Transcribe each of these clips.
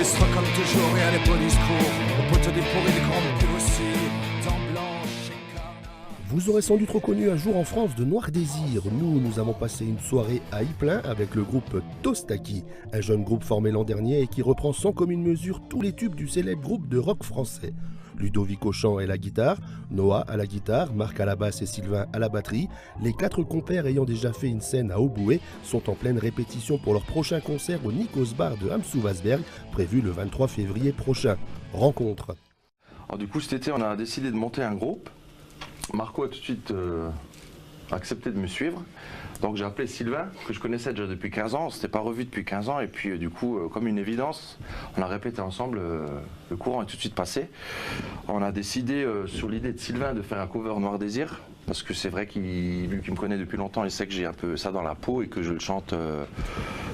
restera comme toujours, rien n'est beau discours. On peut te dépourrer des grandes pubs aussi. Dents blanches et carnats. Vous aurez sans doute reconnu Un jour en France de Noir Désir. Nous avons passé une soirée à Ypelin avec le groupe Tostaki, un jeune groupe formé l'an dernier et qui reprend sans commune mesure tous les tubes du célèbre groupe de rock français. Ludovic au chant et la guitare, Noah à la guitare, Marc à la basse et Sylvain à la batterie. Les 4 compères ayant déjà fait une scène à Auboué sont en pleine répétition pour leur prochain concert au Nikos Bar de Hamsouwasberg, prévu le 23 février prochain. Rencontre. Alors du coup cet été on a décidé de monter un groupe. Marco a tout de suite accepté de me suivre. Donc j'ai appelé Sylvain, que je connaissais déjà depuis 15 ans, on ne s'était pas revu depuis 15 ans, et puis du coup, comme une évidence, on a répété ensemble, le courant est tout de suite passé. On a décidé, sur l'idée de Sylvain, de faire un cover Noir Désir, parce que c'est vrai qu'il, lui qui me connaît depuis longtemps, il sait que j'ai un peu ça dans la peau et que je le chante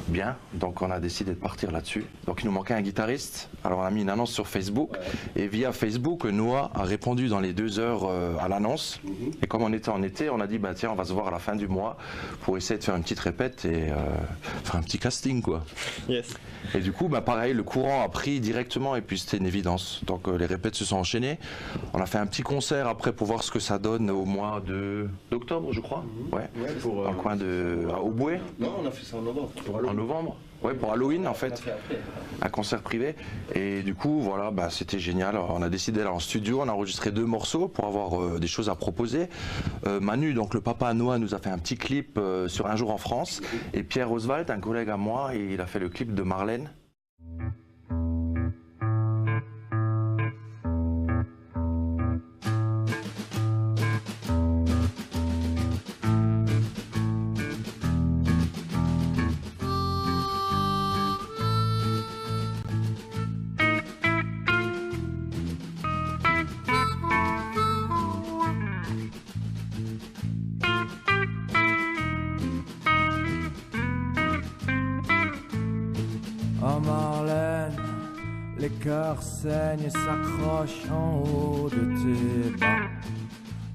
bien, donc on a décidé de partir là-dessus. Donc il nous manquait un guitariste, alors on a mis une annonce sur Facebook, et via Facebook, Noah a répondu dans les 2 heures à l'annonce, et comme on était en été, on a dit, bah tiens, on va se voir à la fin du mois, pour essayer de faire une petite répète et faire un petit casting quoi. Yes. Et du coup bah pareil, le courant a pris directement et puis c'était une évidence. Donc les répètes se sont enchaînées. On a fait un petit concert après pour voir ce que ça donne au mois d'octobre je crois. Ouais. Dans le coin de à Auboué. Non, on a fait ça en novembre. En novembre. Ouais, pour Halloween en fait, un concert privé. Et du coup, voilà, bah, c'était génial. On a décidé d'aller en studio, on a enregistré 2 morceaux pour avoir des choses à proposer. Manu, donc le papa à Noah, nous a fait un petit clip sur Un jour en France. Et Pierre Oswald, un collègue à moi, il a fait le clip de Marlène. Oh Marlène, les cœurs saignent et s'accrochent en haut de tes bras.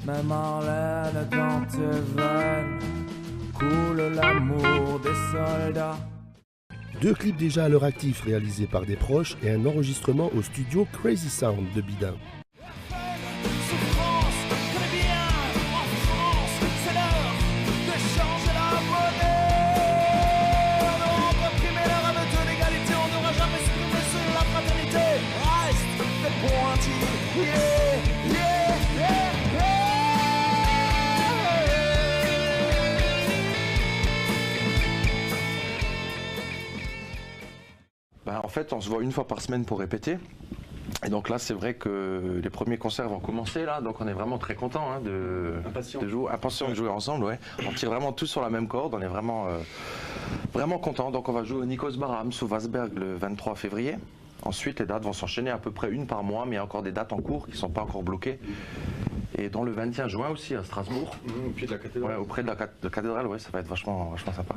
Mais Marlène, dans tes veines, coule l'amour des soldats. 2 clips déjà à leur actif réalisés par des proches et un enregistrement au studio Crazy Sound de Bidin. Souffrance, connais bien, en France, c'est l'heure de changer la monnaie. On n'aura pas primé le rêve de l'égalité, on n'aura jamais supprimé sur la fraternité. Reste des pointillés, yeah, yeah, yeah, yeah. Bah, en fait, on se voit une fois par semaine pour répéter. Et donc là, c'est vrai que les premiers concerts vont commencer là, donc on est vraiment très content hein, impatient de jouer ensemble. Ouais. On tire vraiment tous sur la même corde, on est vraiment, vraiment content. Donc on va jouer au Nikos Bar à Hamsouwasberg le 23 février. Ensuite, les dates vont s'enchaîner à peu près une par mois, mais il y a encore des dates en cours qui ne sont pas encore bloquées. Et dans le 21 juin aussi à Strasbourg. Au pied de la cathédrale. Ouais, auprès de la cathédrale, ouais, ça va être vachement sympa.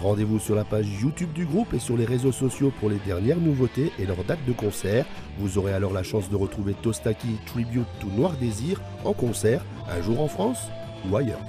Rendez-vous sur la page YouTube du groupe et sur les réseaux sociaux pour les dernières nouveautés et leurs dates de concert. Vous aurez alors la chance de retrouver Tostaki Tribute to Noir Désir en concert, un jour en France ou ailleurs.